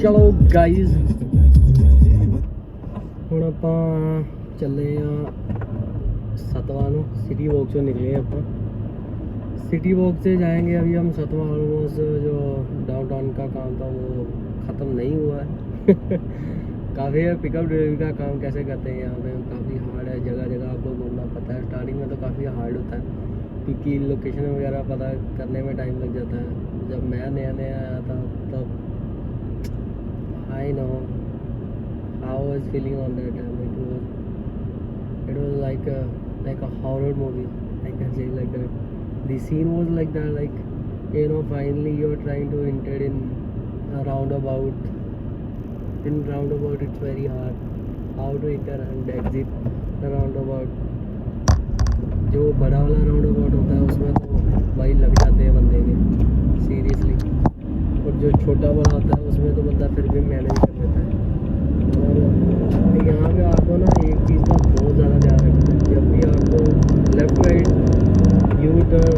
ਚਲੋ ਗਾਈਜ਼ ਹੁਣ ਆਪਾਂ ਚੱਲੇ ਆ सतवा नो सिटी वॉक से निकले ਆਪਾਂ सिटी वॉक से जाएंगे। अभी हम सतवा ऑलमोस्ट जो डाउनटाउन का काम था वो ख़त्म नहीं हुआ है काफ़ी पिकअप डिलीवरी का काम कैसे करते हैं यहाँ पे काफ़ी हार्ड है। जगह जगह आपको घूमना पड़ता है। स्टार्टिंग में तो काफ़ी हार्ड होता है क्योंकि लोकेशन वगैरह पता करने में टाइम लग जाता है। जब मैं नया नया आया था तब I know how was feeling on that time. It was like a horror movie, I can say like that. The scene was like that, like, you know, finally you're trying to enter in a roundabout. In roundabout it's very hard how to enter and exit the roundabout. जो बड़ा वाला roundabout होता है उसमें तो भाई लग जाते हैं बंदे के सीरियसली, और जो छोटा वाला होता है उसमें तो बंदा फिर भी मैनेज कर लेता है। और यहाँ पे आपको ना एक चीज़ का बहुत ज़्यादा ध्यान रखना है। जब भी आपको लेफ्ट राइट यू टर्न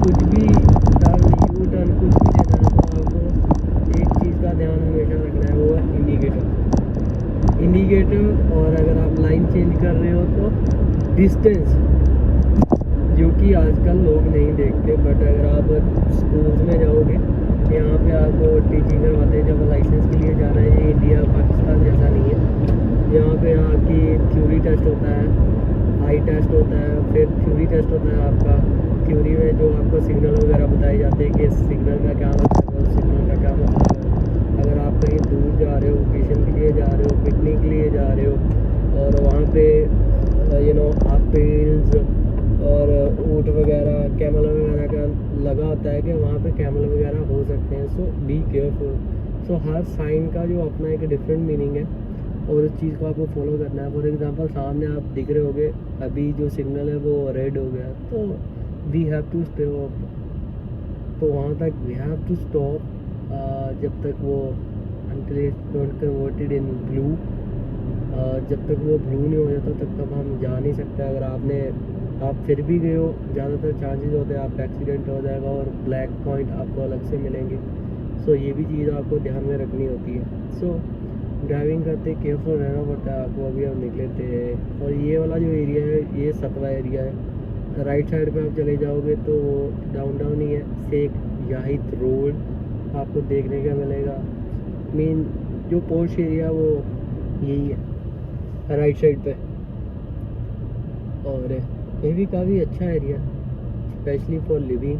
कुछ भी टर्न यू टर्न कुछ भी देना है तो आपको एक चीज़ का ध्यान हमेशा रखना है, वो है इंडिकेटर। और अगर आप लाइन चेंज कर रहे हो तो डिस्टेंस, जो कि आजकल लोग नहीं देखते। बट अगर आप स्कूल्स में जाओगे यहाँ पे आपको टीचिंग करवाते हैं जब लाइसेंस के लिए जाना है। ये इंडिया पाकिस्तान जैसा नहीं है। यहाँ पे आपकी थ्योरी टेस्ट होता है, आई टेस्ट होता है, फिर थ्योरी टेस्ट होता है आपका। थ्योरी में जो आपको सिग्नल वगैरह बताए जाते हैं कि सिग्नल का क्या मतलब है, उस सिग्नल का क्या मतलब है। अगर आप कहीं दूर जा रहे हो, वेकेशन के लिए जा रहे हो, पिकनिक के लिए जा रहे हो और वहाँ पे यू नो एप्पल्स और ऊँट वगैरह कैमल वगैरह का लगा होता है कि वहाँ पे कैमल वगैरह हो सकते हैं। So be careful. सो हर साइन का जो अपना एक डिफरेंट मीनिंग है और उस चीज़ को आपको फॉलो करना है। फॉर एग्जांपल सामने आप दिख रहे होगे अभी जो सिग्नल है वो रेड हो गया तो वी हैव टू स्टॉप। तो वहाँ तक वी हैव टू स्टॉप जब तक वो until it's not converted in blue, जब तक वो ब्लू नहीं हो जाता तब तक हम जा नहीं सकते। अगर आप फिर भी गए हो ज़्यादातर चांसेस होते हैं आपका एक्सीडेंट हो जाएगा और ब्लैक पॉइंट आपको अलग से मिलेंगे। सो ये भी चीज़ आपको ध्यान में रखनी होती है। सो ड्राइविंग करते केयरफुल रहना पड़ता है आपको। अभी हम निकले थे और ये वाला जो एरिया है ये सतवा एरिया है। राइट साइड पे आप चले जाओगे तो डाउन ही है, शेख याहिद रोड आपको देखने का मिलेगा। मेन जो पोर्श एरिया वो यही है राइट साइड पे। और ये भी काफ़ी अच्छा एरिया स्पेशली फॉर लिविंग।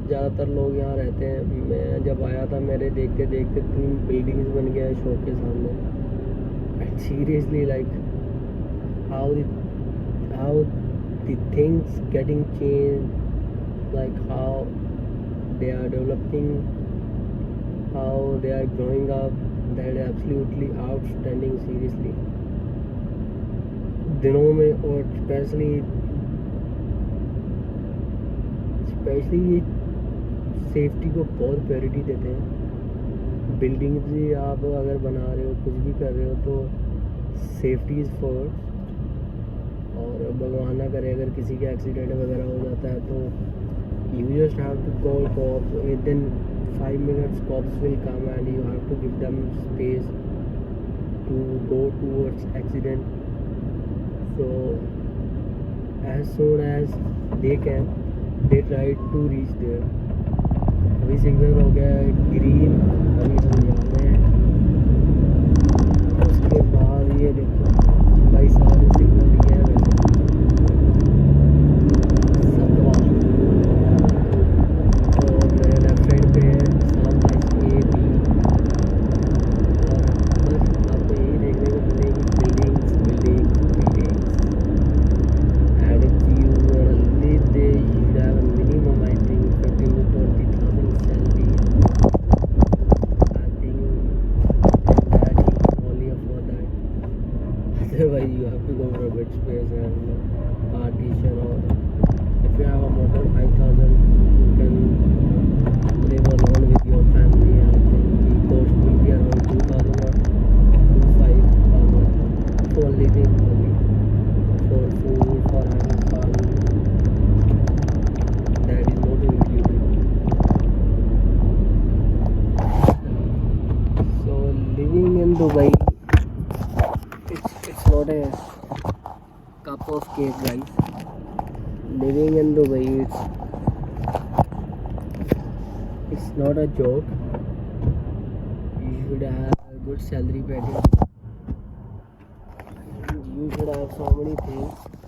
ज़्यादातर लोग यहाँ रहते हैं। मैं जब आया था मेरे देखते देखते 3 बिल्डिंग्स बन गया है शॉप के सामने। And seriously like how the things getting change, like how they are developing, how they are growing up, that absolutely outstanding seriously. दिनों में और स्पेशली ये सेफ्टी को बहुत प्रायोरिटी देते हैं। बिल्डिंग भी आप अगर बना रहे हो कुछ भी कर रहे हो तो सेफ्टी इज़ फर्स्ट। और भगवान ना करे अगर किसी का एक्सीडेंट वगैरह हो जाता है तो you just have to call cops. Within 5 minutes cops will come and you have to give them space to go towards accident. So as soon as they can they try to reach there. अभी signal हो गया है green, अभी हम जा रहे हैं। उसके बाद ये देखो भाई सारे सिग्नल दिए हैं सतवा। और मेरे लेफ्ट साइड पे है सामने ए बी। और बस आपको यही देखने को मिलेगी buildings and if you want to live there you should have a minimum I think 15,000 to 20,000 salary. I think that you can only afford that. Otherwise you have to go for a bit space and Dubai, it's not a cup of cake, guys. Living in Dubai, it's not a joke. You should have a good salary package. You should have so many things.